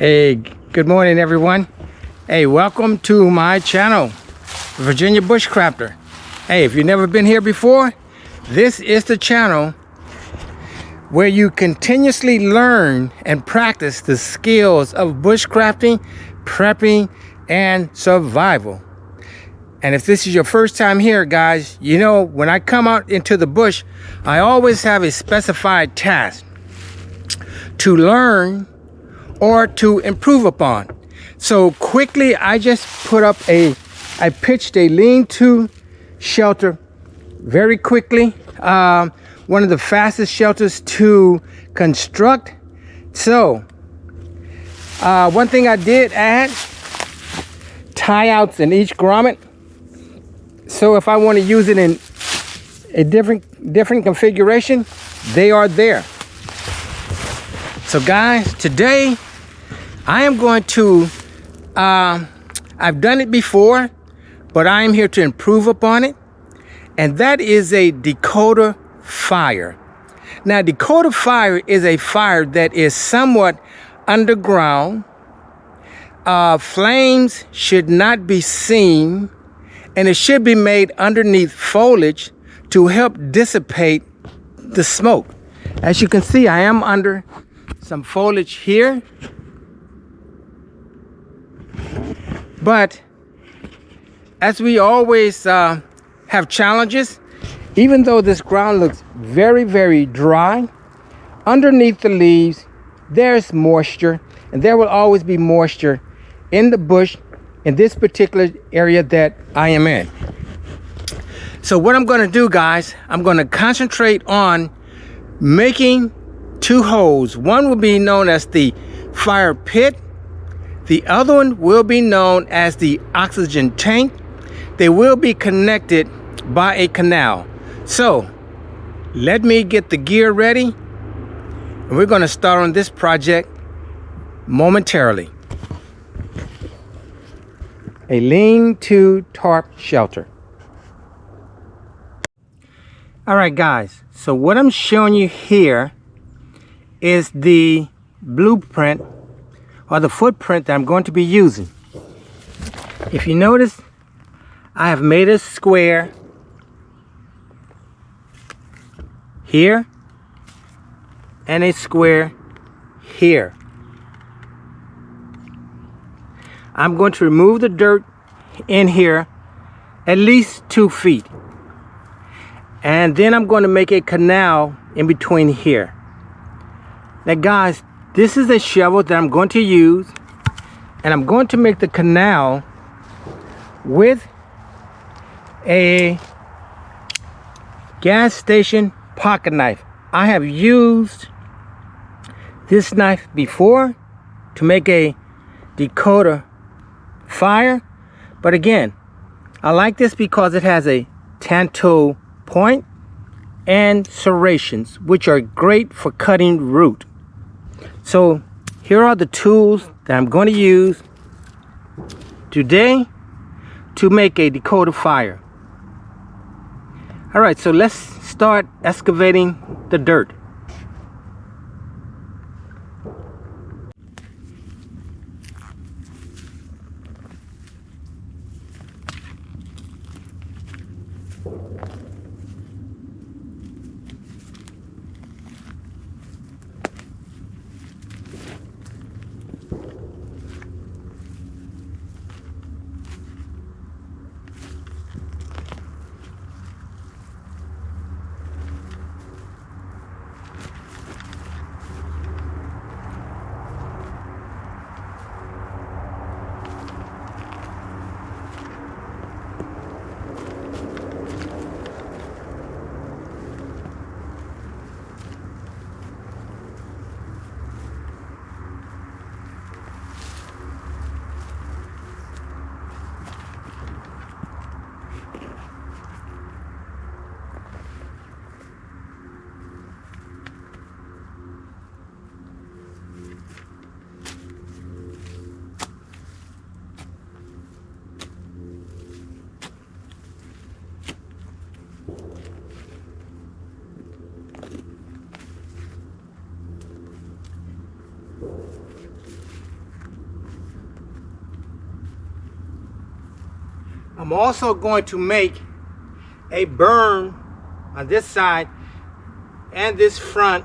Hey, good morning everyone. Hey, welcome to my channel, Virginia Bushcrafter. Hey, if you've never been here before, this is the channel where you continuously learn and practice the skills of bushcrafting, prepping, and survival. And if this is your first time here, guys, you know, when I come out into the bush, I always have a specified task to learn or to improve upon. So quickly, I just I pitched a lean-to shelter very quickly. One of the fastest shelters to construct. So one thing I did add, tie outs in each grommet. So if I want to use it in a different configuration, they are there. So guys, today I am going to, I've done it before, but I am here to improve upon it. And that is a Dakota Fire. Now, Dakota Fire is a fire that is somewhat underground. Flames should not be seen, and it should be made underneath foliage to help dissipate the smoke. As you can see, I am under some foliage here. But as we always have challenges, even though this ground looks very, very dry, underneath the leaves, there's moisture, and there will always be moisture in the bush in this particular area that I am in. So what I'm going to do, guys, I'm going to concentrate on making two holes. One will be known as the fire pit. The other one will be known as the oxygen tank. They will be connected by a canal. So let me get the gear ready, and we're going to start on this project momentarily. A lean-to tarp shelter. All right, guys, so what I'm showing you here is the blueprint or the footprint that I'm going to be using. If you notice, I have made a square here and a square here. I'm going to remove the dirt in here at least 2 feet. And then I'm going to make a canal in between here. Now guys, this is a shovel that I'm going to use, and I'm going to make the canal with a gas station pocket knife. I have used this knife before to make a Dakota Fire, but again, I like this because it has a tanto point and serrations, which are great for cutting root. So here are the tools that I'm going to use today to make a Dakota Fire. All right, so let's start excavating the dirt. I'm also going to make a burn on this side and this front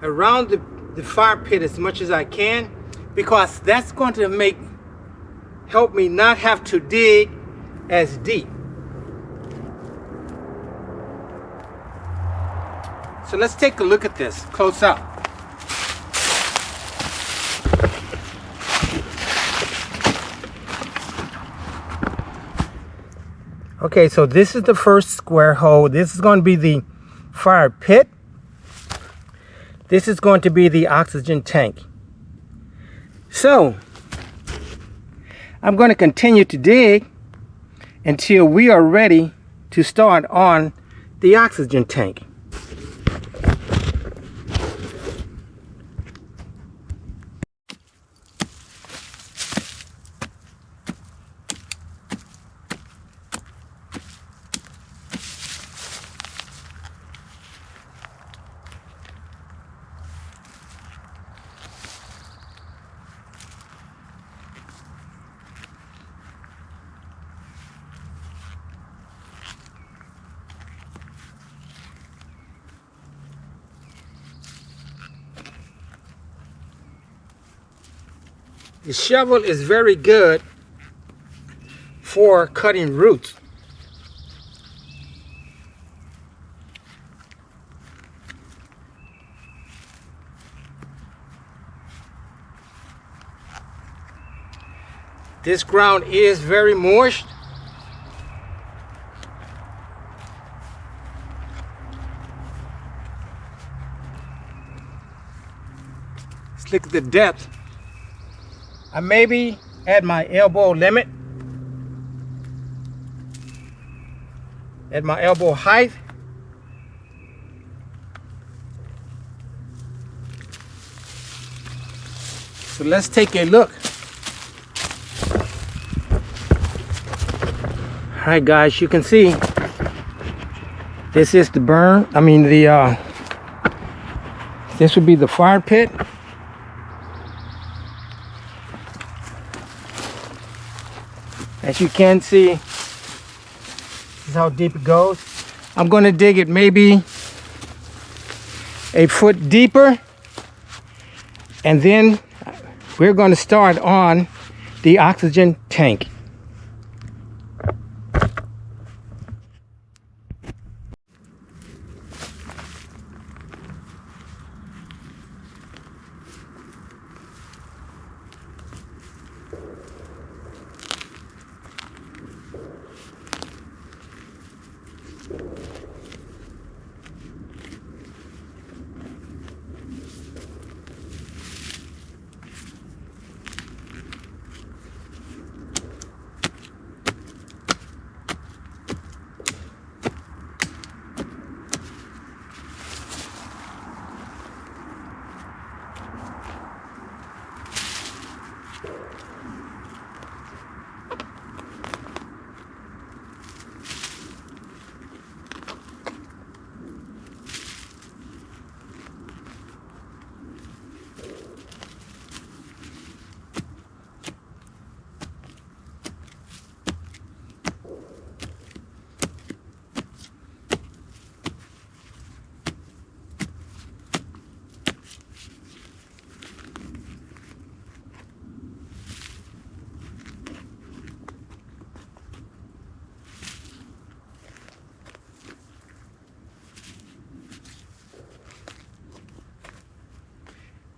around the fire pit as much as I can, because that's going to help me not have to dig as deep. So let's take a look at this close up. Okay, so this is the first square hole. This is going to be the fire pit. This is going to be the oxygen tank. So I'm going to continue to dig until we are ready to start on the oxygen tank. The shovel is very good for cutting roots. This ground is very moist. Let's look at the depth. I may be at my elbow limit, at my elbow height. So let's take a look. All right, guys, you can see this is the burn. This would be the fire pit. As you can see, this is how deep it goes. I'm going to dig it maybe a foot deeper, and then we're going to start on the oxygen tank.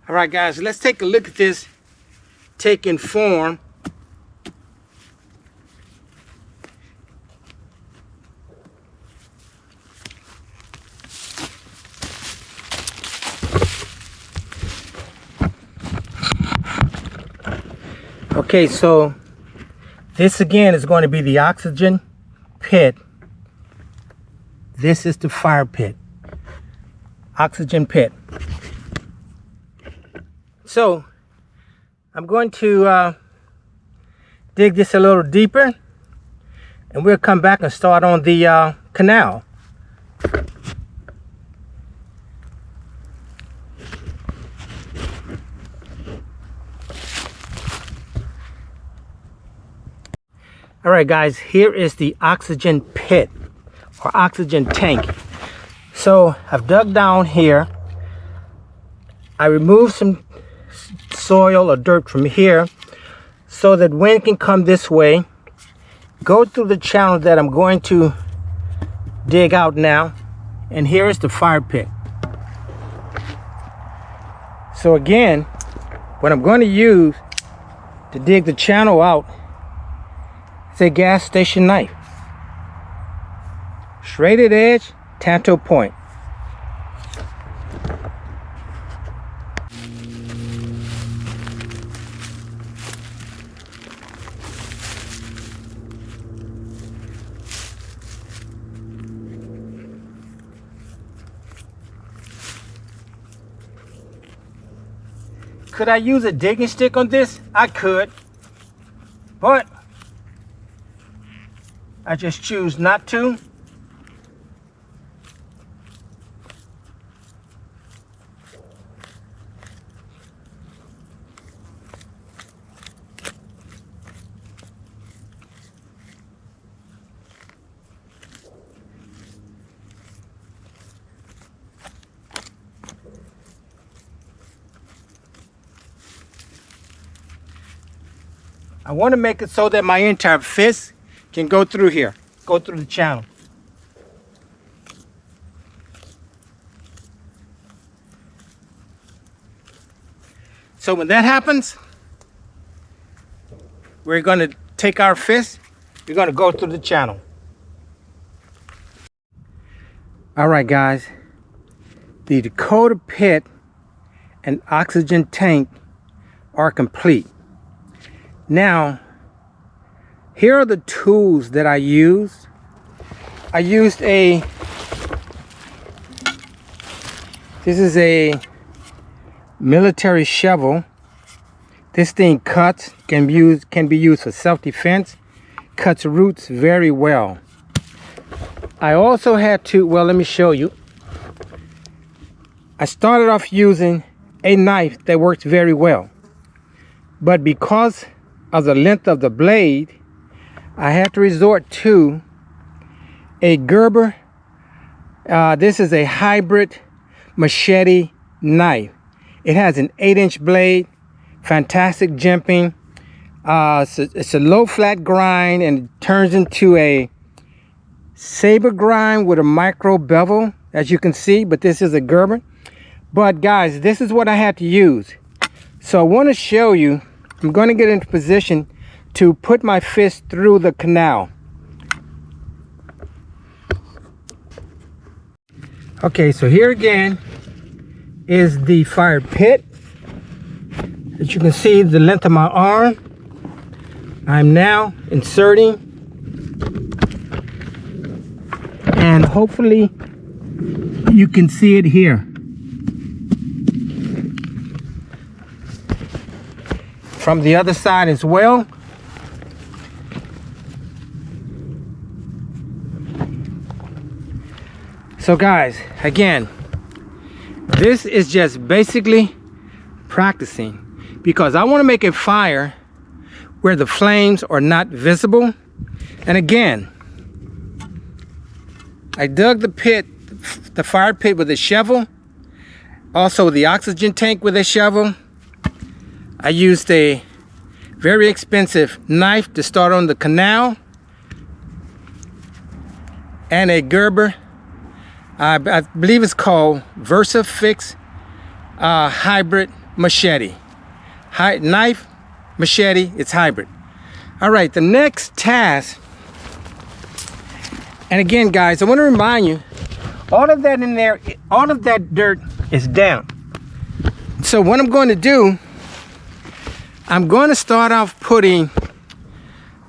All right, guys, let's take a look at this taking form. Okay, so this again is going to be the oxygen pit. This is the fire pit. Oxygen pit. So I'm going to dig this a little deeper, and we'll come back and start on the canal. All right, guys, here is the oxygen pit or oxygen tank. So I've dug down here. I removed some soil or dirt from here so that wind can come this way, go through the channel that I'm going to dig out now. And here is the fire pit. So again, what I'm going to use to dig the channel out is a gas station knife. Serrated edge, tanto point. Could I use a digging stick on this? I could, but I just choose not to. I want to make it so that my entire fist can go through here, go through the channel. So when that happens, we're going to take our fist, we're going to go through the channel. All right, guys, the Dakota pit and oxygen tank are complete. Now, here are the tools that I used. I used this is a military shovel. This thing cuts, can be used for self-defense, cuts roots very well. I also had to, well, let me show you. I started off using a knife that works very well, but because of the length of the blade, I had to resort to a Gerber. This is a hybrid machete knife. It has an 8-inch blade, fantastic jimping. It's a low flat grind and it turns into a saber grind with a micro bevel, as you can see, but this is a Gerber. But guys, this is what I had to use. So I want to show you. I'm going to get into position to put my fist through the canal. Okay, so here again is the fire pit. As you can see, the length of my arm. I'm now inserting, and hopefully you can see it here. From the other side as well. So guys, again, this is just basically practicing, because I want to make a fire where the flames are not visible. And again, I dug the pit, the fire pit, with a shovel, also the oxygen tank with a shovel. I used a very expensive knife to start on the canal, and a Gerber, I believe it's called VersaFix hybrid machete. Knife, machete, it's hybrid. All right, the next task, and again guys, I want to remind you, all of that in there, all of that dirt is down. So what I'm going to do, I'm going to start off putting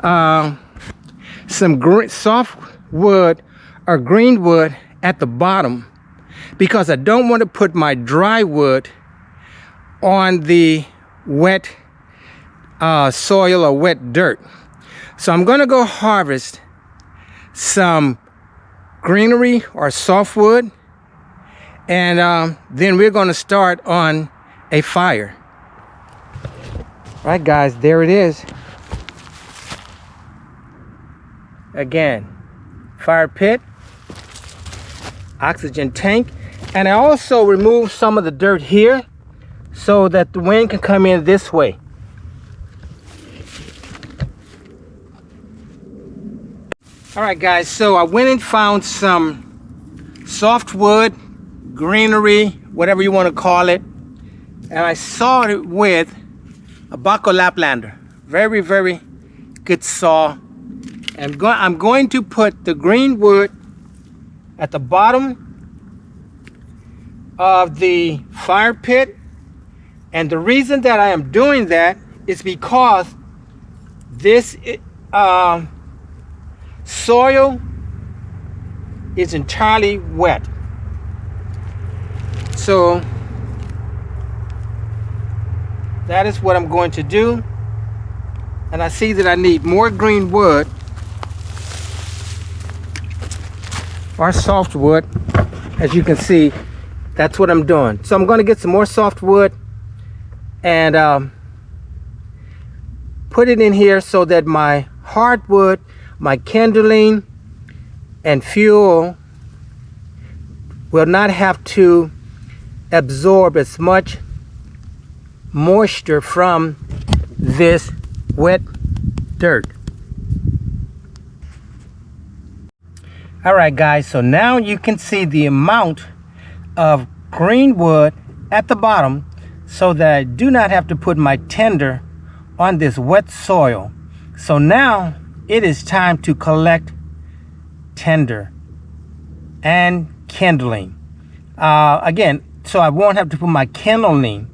some soft wood or green wood at the bottom, because I don't want to put my dry wood on the wet soil or wet dirt. So I'm going to go harvest some greenery or softwood, and then we're going to start on a fire. All right guys, there it is. Again, fire pit, oxygen tank, and I also removed some of the dirt here so that the wind can come in this way. All right, guys, so I went and found some softwood, greenery, whatever you want to call it, and I sawed it with a Baco Laplander. Very, very good saw. And I'm going to put the green wood at the bottom of the fire pit. And the reason that I am doing that is because this soil is entirely wet. So that is what I'm going to do. And I see that I need more green wood or softwood. As you can see, that's what I'm doing. So I'm going to get some more softwood and put it in here so that my hardwood, my kindling and fuel will not have to absorb as much moisture from this wet dirt. All right, guys, so now you can see the amount of green wood at the bottom so that I do not have to put my tinder on this wet soil. So now it is time to collect tinder and kindling. Again, so I won't have to put my kindling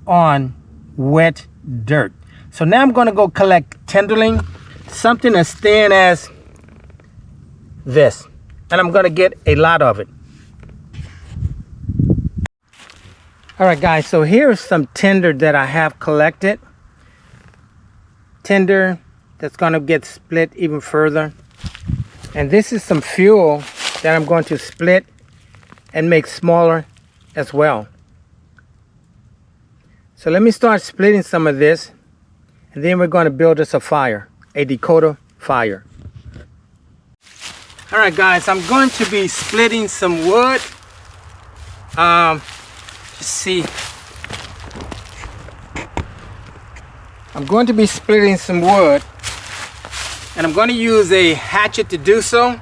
on wet dirt. So now I'm going to go collect kindling, something as thin as this. And I'm going to get a lot of it. All right, guys, so here's some tinder that I have collected. Tinder that's going to get split even further. And this is some fuel that I'm going to split and make smaller as well. So let me start splitting some of this, and then we're going to build us a fire, a Dakota Fire. All right, guys, I'm going to be splitting some wood. Let's see. I'm going to be splitting some wood, and I'm going to use a hatchet to do so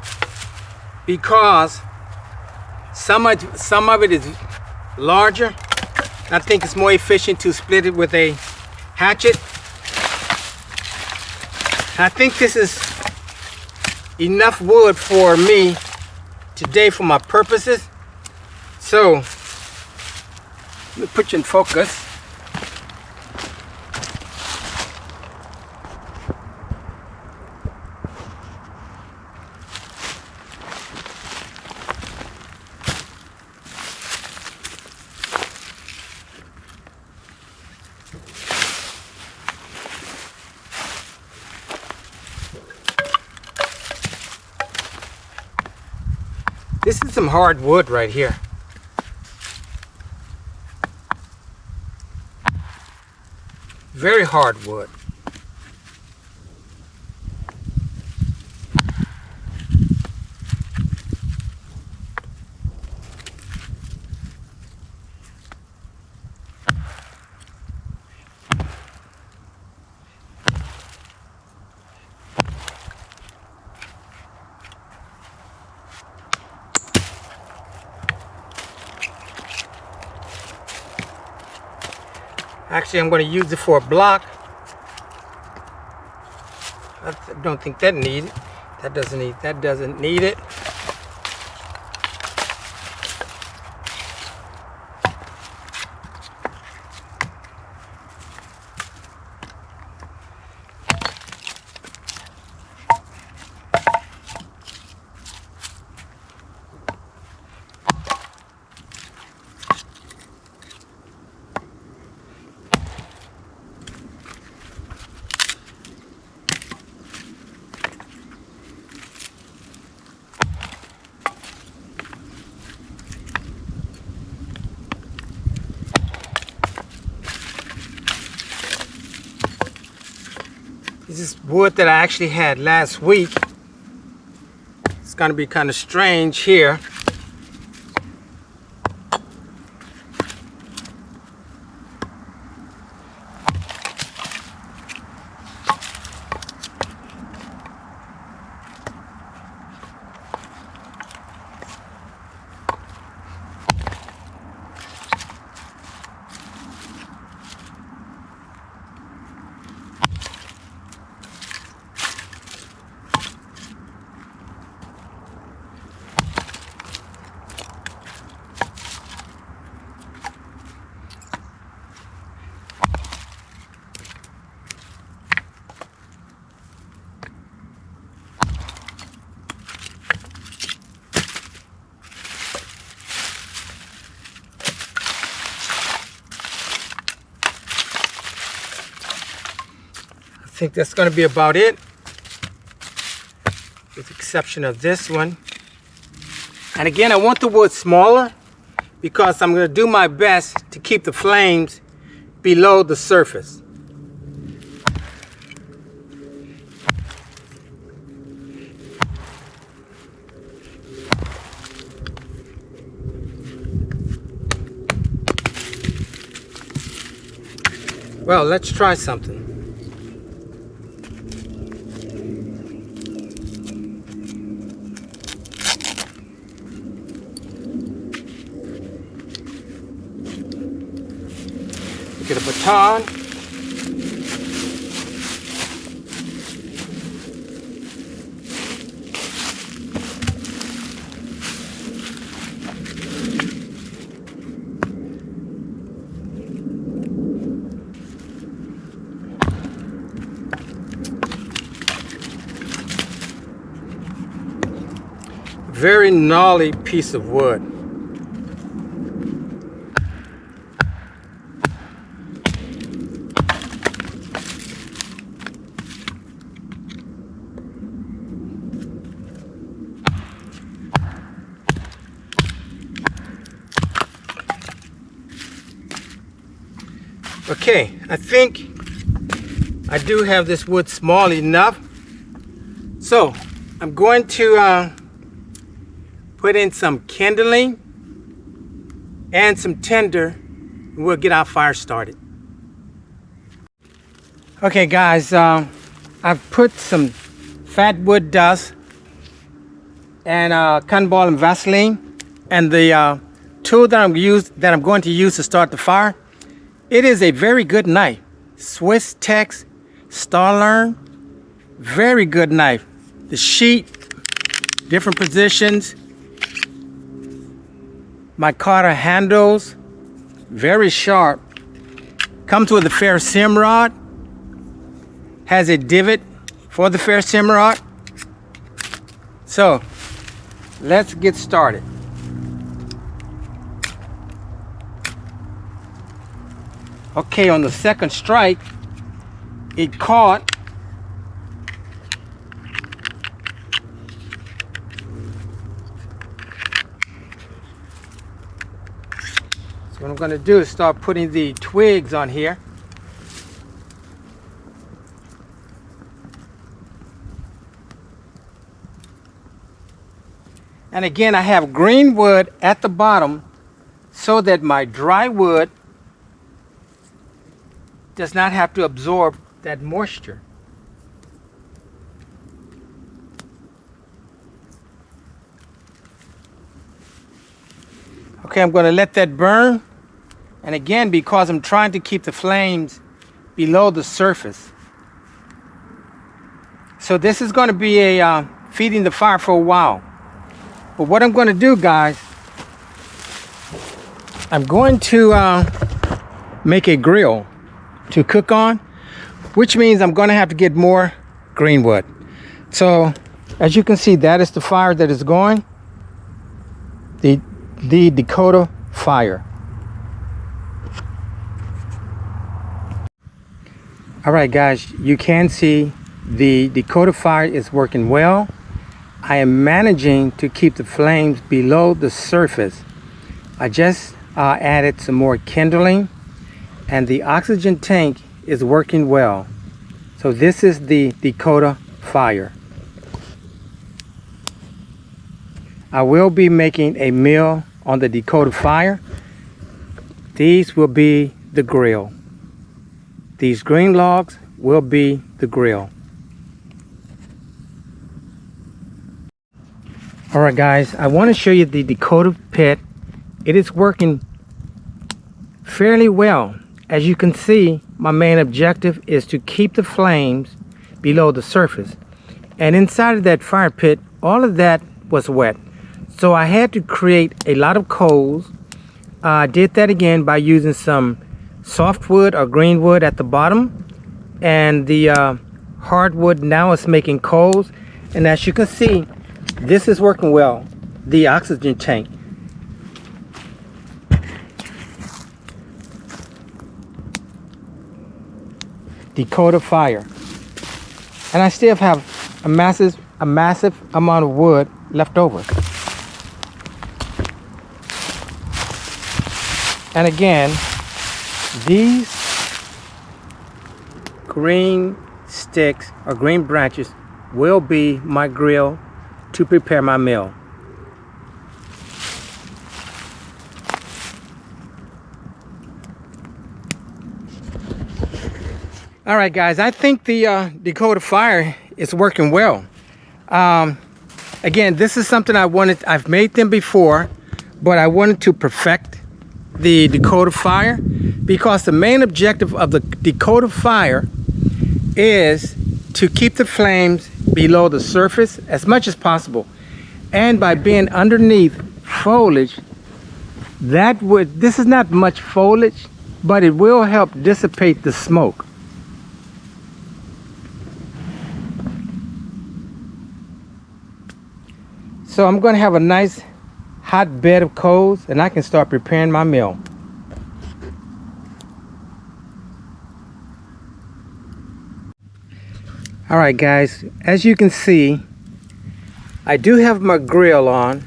because some of it is larger. I think it's more efficient to split it with a hatchet. I think this is enough wood for me today for my purposes. So let me put you in focus. This is some hard wood right here. Very hard wood. Actually, I'm going to use it for a block. I don't think that needs it. That doesn't need it. This is wood that I actually had last week, going to be kind of strange here. I think that's going to be about it, with the exception of this one. And again, I want the wood smaller because I'm going to do my best to keep the flames below the surface. Well, let's try something. Get a baton. Very gnarly piece of wood. Okay, I think I do have this wood small enough. So I'm going to put in some kindling and some tinder, and we'll get our fire started. Okay guys, I've put some fat wood dust and cotton ball and Vaseline, and the tool that I'm going to use to start the fire. It is a very good knife, Swiss Tex Starlearn, very good knife. The sheet, different positions, micarta handles, very sharp. Comes with a fair sim rod, has a divot for the fair sim rod. So let's get started. Okay, on the second strike, it caught. So what I'm going to do is start putting the twigs on here. And again, I have green wood at the bottom so that my dry wood does not have to absorb that moisture. Okay, I'm going to let that burn. And again, because I'm trying to keep the flames below the surface. So this is going to be a feeding the fire for a while. But what I'm going to do, guys, I'm going to make a grill to cook on, which means I'm going to have to get more green wood. So as you can see, that is the fire that is going, the Dakota Fire. All right guys, you can see the Dakota Fire is working well. I am managing to keep the flames below the surface. I just added some more kindling, and the oxygen tank is working well. So this is the Dakota Fire. I will be making a meal on the Dakota Fire. These will be the grill. These green logs will be the grill. All right, guys, I want to show you the Dakota pit. It is working fairly well. As you can see, my main objective is to keep the flames below the surface. And inside of that fire pit, all of that was wet. So I had to create a lot of coals. I did that again by using some softwood or green wood at the bottom. And the hardwood now is making coals. And as you can see, this is working well. The oxygen tank. Dakota Fire. And I still have a massive amount of wood left over. And again, these green sticks or green branches will be my grill to prepare my meal. All right, guys, I think the Dakota Fire is working well. Again, this is something I've made them before, but I wanted to perfect the Dakota Fire because the main objective of the Dakota Fire is to keep the flames below the surface as much as possible. And by being underneath foliage, this is not much foliage, but it will help dissipate the smoke. So I'm going to have a nice hot bed of coals and I can start preparing my meal. All right, guys, as you can see, I do have my grill on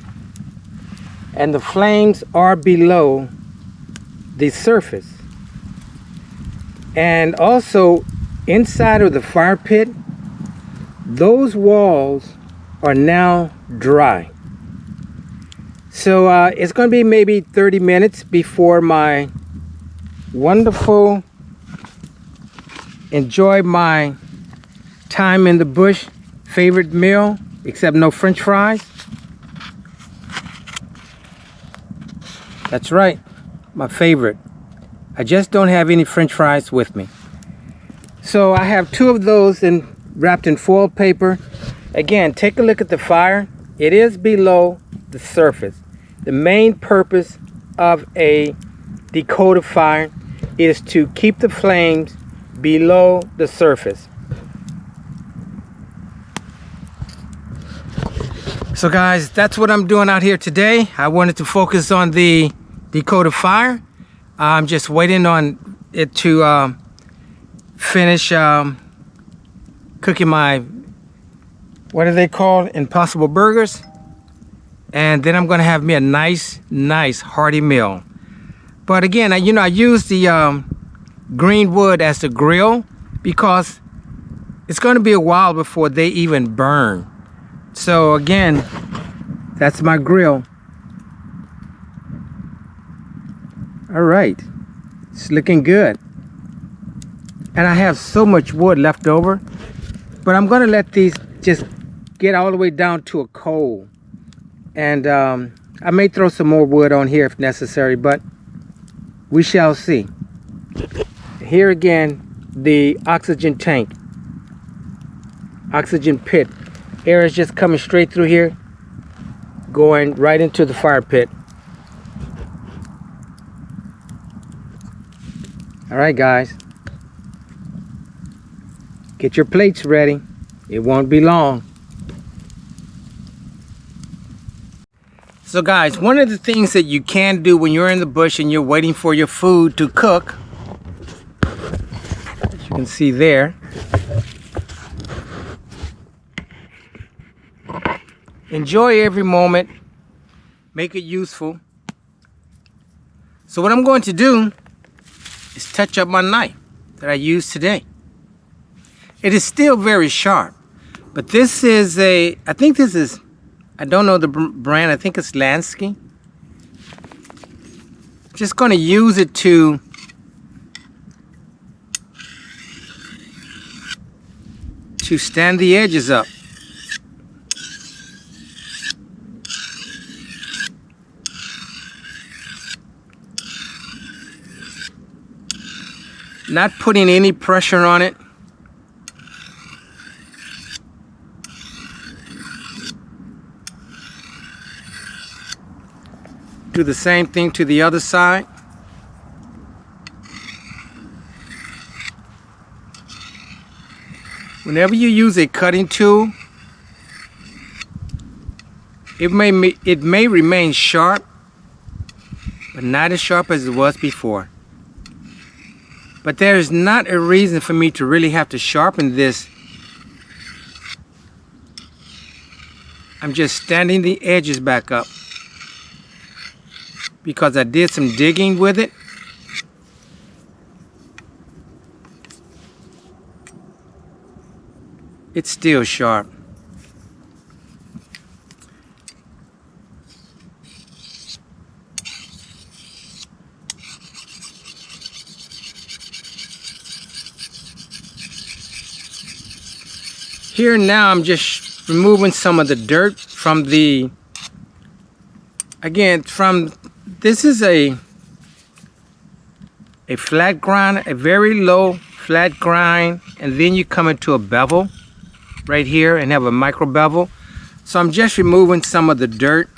and the flames are below the surface. And also inside of the fire pit, those walls are now dry. So it's going to be maybe 30 minutes before my wonderful, enjoy my time in the bush favorite meal, except no French fries. That's right, my favorite. I just don't have any French fries with me. So I have 2 of those wrapped in foil paper. Again, take a look at the fire. It is below the surface. The main purpose of a Dakota Fire is to keep the flames below the surface. So guys, that's what I'm doing out here today. I wanted to focus on the Dakota Fire. I'm just waiting on it to finish cooking my, what are they called? Impossible burgers. And then I'm gonna have me a nice hearty meal. But again, I use the green wood as the grill because it's gonna be a while before they even burn. So again, that's my grill. All right, it's looking good. And I have so much wood left over, but I'm gonna let these just get all the way down to a coal. And I may throw some more wood on here if necessary, but we shall see. Here again, the oxygen tank, oxygen pit. Air is just coming straight through here, going right into the fire pit. All right, guys, get your plates ready. It won't be long. So guys, one of the things that you can do when you're in the bush and you're waiting for your food to cook, as you can see there, enjoy every moment, make it useful. So what I'm going to do is touch up my knife that I used today. It is still very sharp, but this is I think this is I don't know the brand. I think it's Lansky. Just going to use it to stand the edges up. Not putting any pressure on it. Do the same thing to the other side. Whenever you use a cutting tool, it may remain sharp, but not as sharp as it was before. But there is not a reason for me to really have to sharpen this. I'm just standing the edges back up because I did some digging with it. It's still sharp. Here now I'm just removing some of the dirt from the, again, this is a flat grind, a very low flat grind, and then you come into a bevel right here and have a micro bevel. So I'm just removing some of the dirt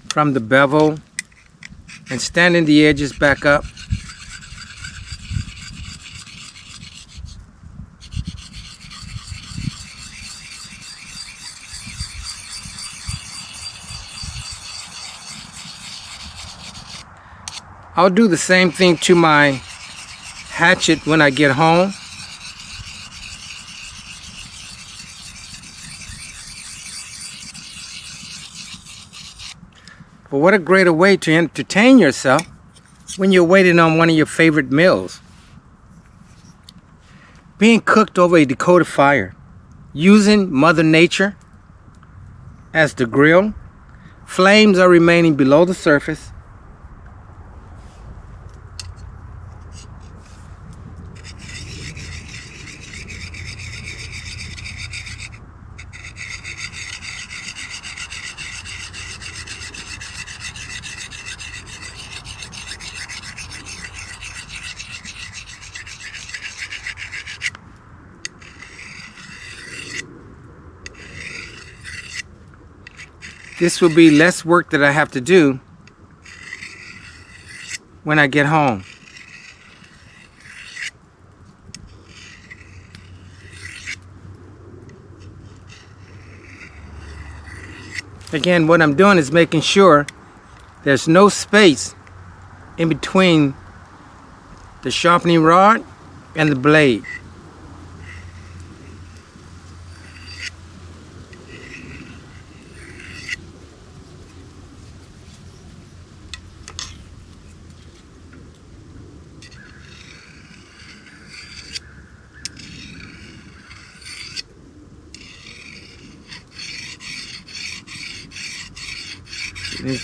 from the bevel and standing the edges back up. I'll do the same thing to my hatchet when I get home. But what a greater way to entertain yourself when you're waiting on one of your favorite meals. Being cooked over a Dakota Fire, using Mother Nature as the grill. Flames are remaining below the surface. This will be less work that I have to do when I get home. Again, what I'm doing is making sure there's no space in between the sharpening rod and the blade.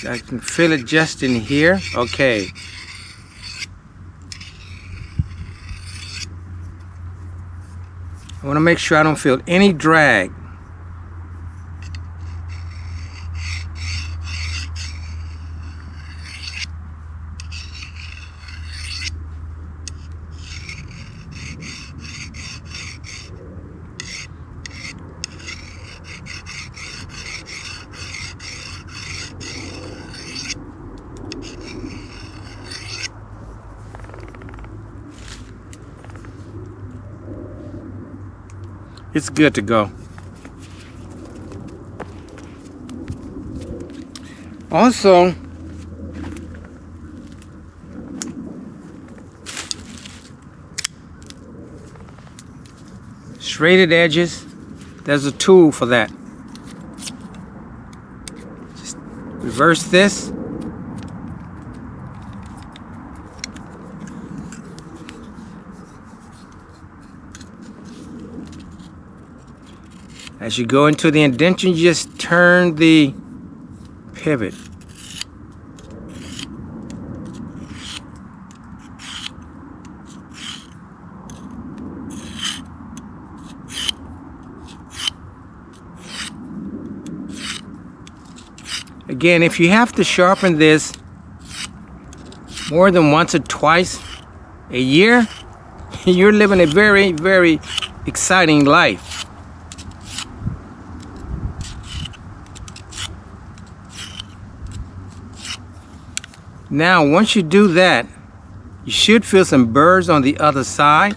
I can feel it just in here. Okay. I want to make sure I don't feel any drag. It's good to go. Also, straighted edges, there's a tool for that. Just reverse this. As you go into the indentation, you just turn the pivot. Again, if you have to sharpen this more than once or twice a year, you're living a very, very exciting life. Now, once you do that, you should feel some burrs on the other side.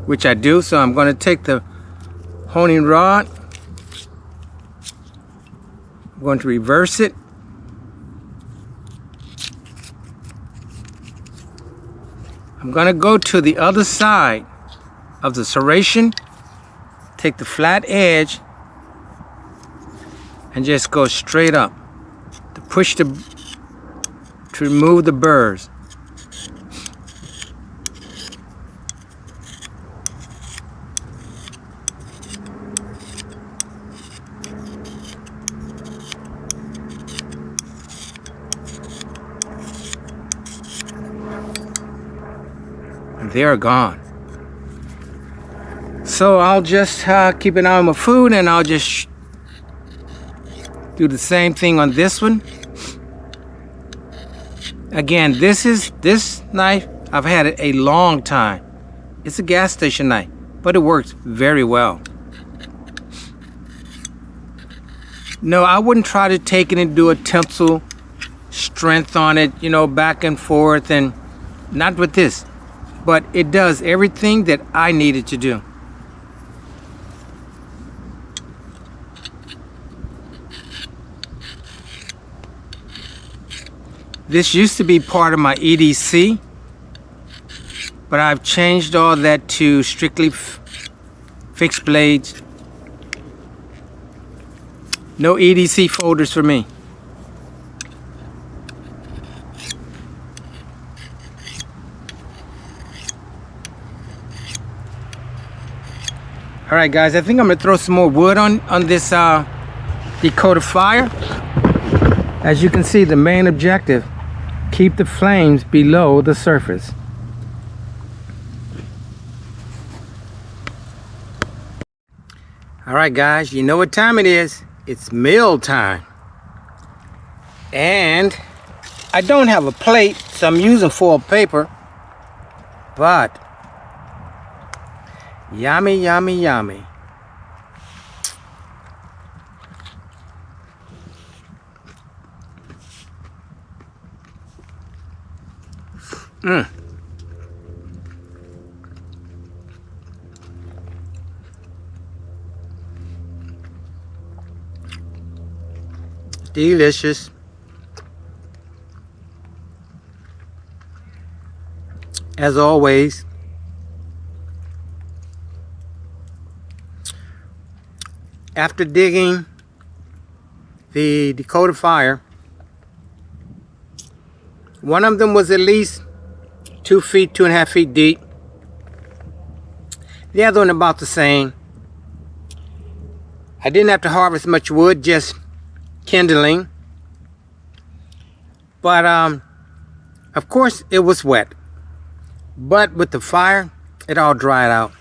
Which I do, so I'm going to take the honing rod. I'm going to reverse it. I'm going to go to the other side of the serration, take the flat edge, and just go straight up to remove the burrs. They're gone. So I'll just keep an eye on my food, and I'll just do the same thing on this one. Again, this knife, I've had it a long time. It's a gas station knife, but it works very well. No, I wouldn't try to take it and do a tensile strength on it, you know, back and forth, and not with this. But it does everything that I needed to do. This used to be part of my EDC, but I've changed all that to strictly fixed blades. No EDC folders for me. All right, guys, I think I'm gonna throw some more wood on this Dakota Fire. As you can see, the main objective, keep the flames below the surface. All right, guys, you know what time it is. It's meal time. And I don't have a plate, so I'm using foil paper, but yummy, yummy, yummy. Delicious. As always, after digging the Dakota Fire, one of them was at least 2 feet, 2.5 feet deep. The other one about the same. I didn't have to harvest much wood, just kindling. But of course it was wet. But with the fire, it all dried out.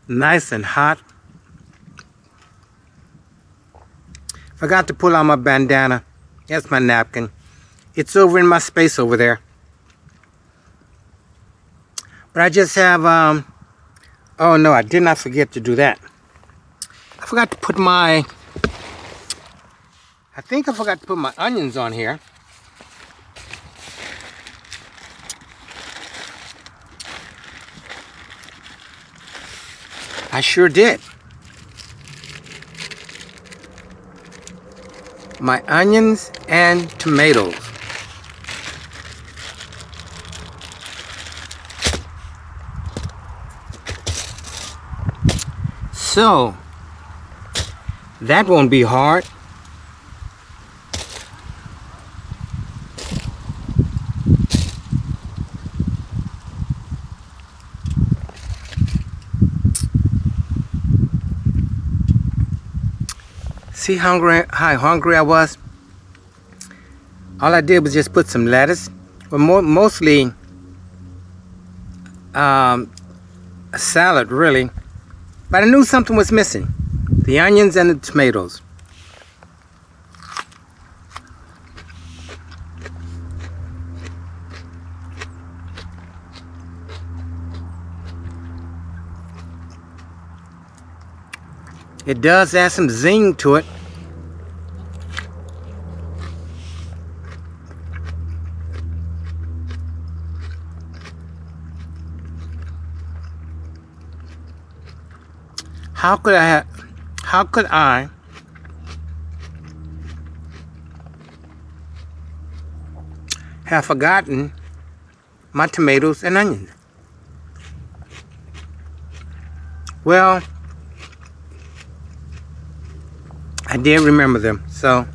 Nice and hot. Forgot to pull out my bandana. That's my napkin. It's over in my space over there. But I just have, oh no, I did not forget to do that. I forgot to put my, I think I forgot to put my onions on here. I sure did. my onions and tomatoes. So that won't be hard. See how hungry I was? All I did was just put some lettuce, but mostly a salad really. But I knew something was missing. The onions and the tomatoes. It does add some zing to it. How could I have forgotten my tomatoes and onions? Well, I did remember them, so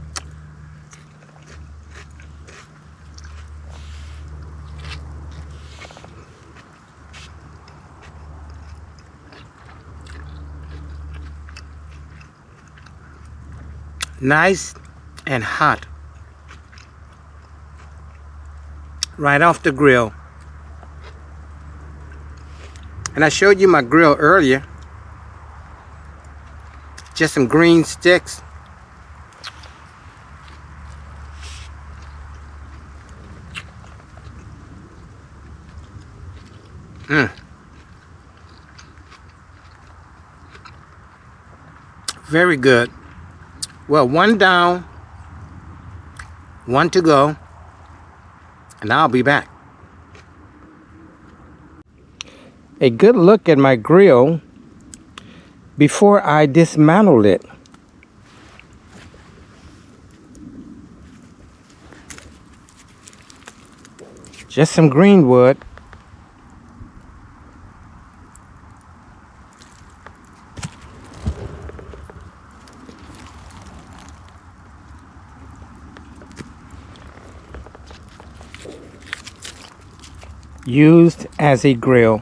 nice and hot right off the grill. And I showed you my grill earlier. Just some green sticks. Very good. Well, one down, one to go, and I'll be back. A good look at my grill before I dismantled it. Just some green wood. Used as a grill.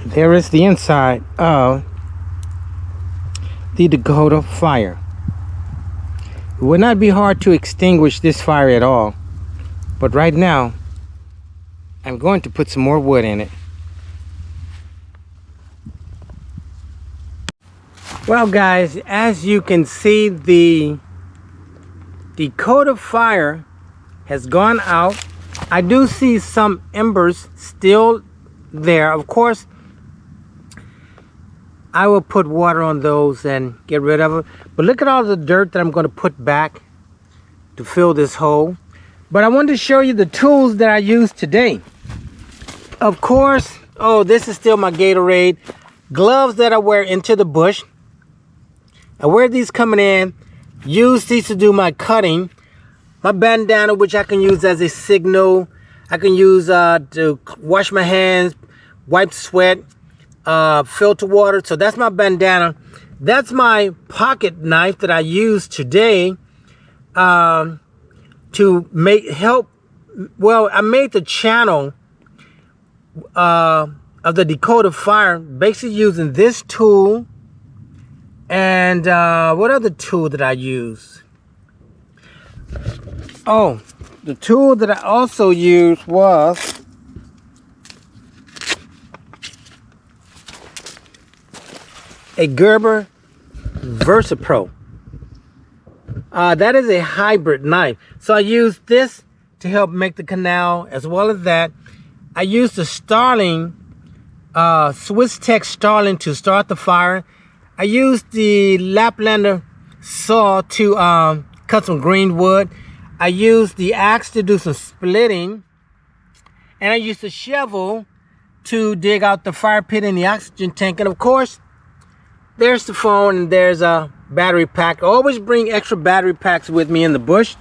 There is the inside of the Dakota Fire. It would not be hard to extinguish this fire at all, but right now I'm going to put some more wood in it. Well guys, as you can see, the Dakota Fire has gone out. I do see some embers still there. Of course, I will put water on those and get rid of it. But look at all the dirt that I'm going to put back to fill this hole. But I wanted to show you the tools that I used today. Of course, oh, this is still my Gatorade. Gloves that I wear into the bush. I wear these coming in, use these to do my cutting. My bandana, which I can use as a signal. I can use to wash my hands, wipe sweat, filter water. So that's my bandana. That's my pocket knife that I used today to help. Well, I made the channel of the Dakota Fire basically using this tool. And what other tool did I use? Oh, the tool that I also used was a Gerber VersaPro. That is a hybrid knife. So I used this to help make the canal, as well as that. I used the Starling, Swiss Tech Starling to start the fire. I used the Laplander saw to cut some green wood. I used the axe to do some splitting, and I used a shovel to dig out the fire pit and the oxygen tank. And of course, there's the phone and there's a battery pack. I always bring extra battery packs with me in the bush.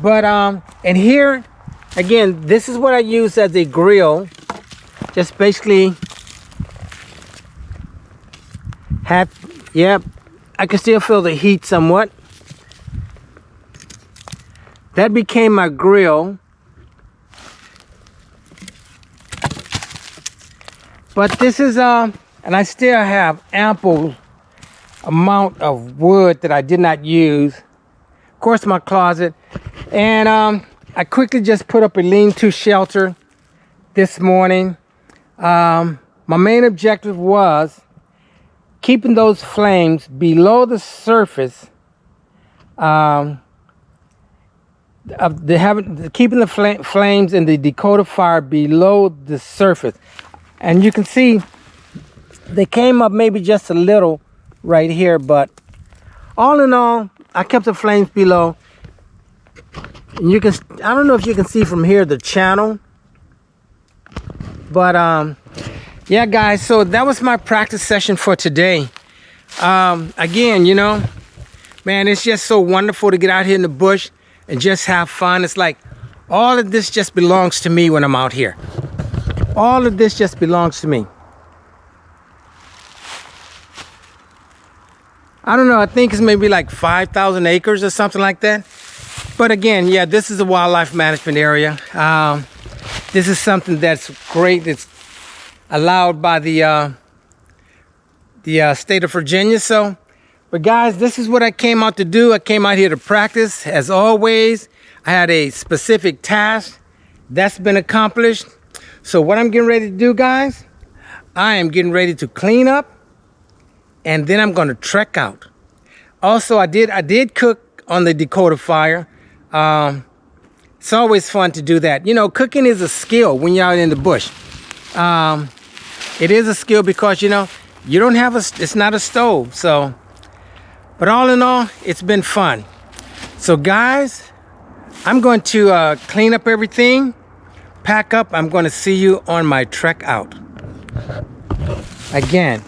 But and here again, this is what I use as a grill. Just basically I can still feel the heat somewhat. That became my grill. But this is and I still have ample amount of wood that I did not use. Of course, my closet. And I quickly just put up a lean-to shelter this morning. My main objective was keeping those flames below the surface. Keeping the flames in the Dakota Fire below the surface. And you can see they came up maybe just a little right here, but all in all, I kept the flames below. And you can, I don't know if you can see from here the channel, but yeah, guys, so that was my practice session for today. Again, you know, man, it's just so wonderful to get out here in the bush and just have fun. It's like all of this just belongs to me when I'm out here. All of this just belongs to me. I don't know, I think it's maybe like 5,000 acres or something like that. But again, yeah, this is a wildlife management area. This is something that's great. It's allowed by the state of Virginia. So, but guys, this is what I came out to do. I came out here to practice. As always, I had a specific task that's been accomplished. So what I'm getting ready to do, guys, I am getting ready to clean up, and then I'm going to trek out. Also, I did cook on the Dakota Fire. It's always fun to do that. You know, cooking is a skill when you're out in the bush. It is a skill because, you know, you don't have it's not a stove. So, but all in all, it's been fun. So guys, I'm going to clean up everything, pack up. I'm going to see you on my trek out. Again,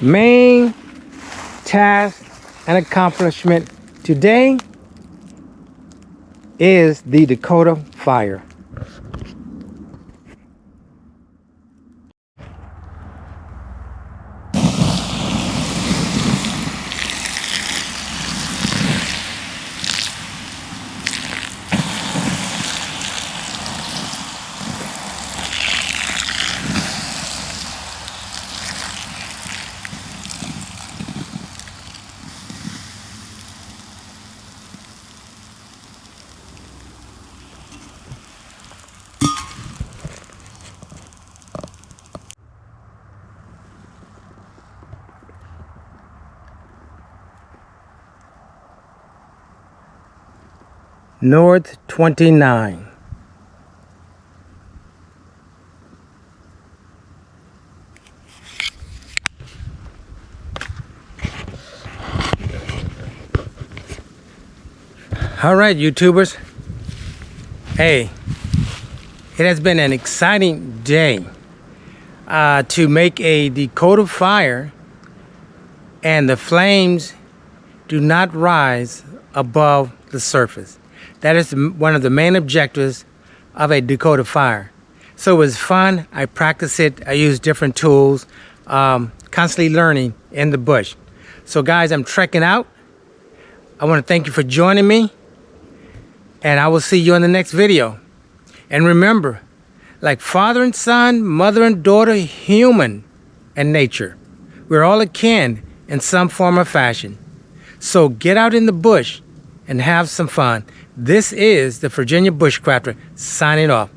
main task and accomplishment today is the Dakota Fire. North 29. All right, YouTubers. Hey, it has been an exciting day to make a Dakota Fire, and the flames do not rise above the surface. That is one of the main objectives of a Dakota Fire. So it was fun. I practiced it. I used different tools, constantly learning in the bush. So guys, I'm trekking out. I want to thank you for joining me, and I will see you in the next video. And remember, like father and son, mother and daughter, human and nature, we're all akin in some form or fashion. So get out in the bush and have some fun. This is the Virginia Bushcrafter signing off.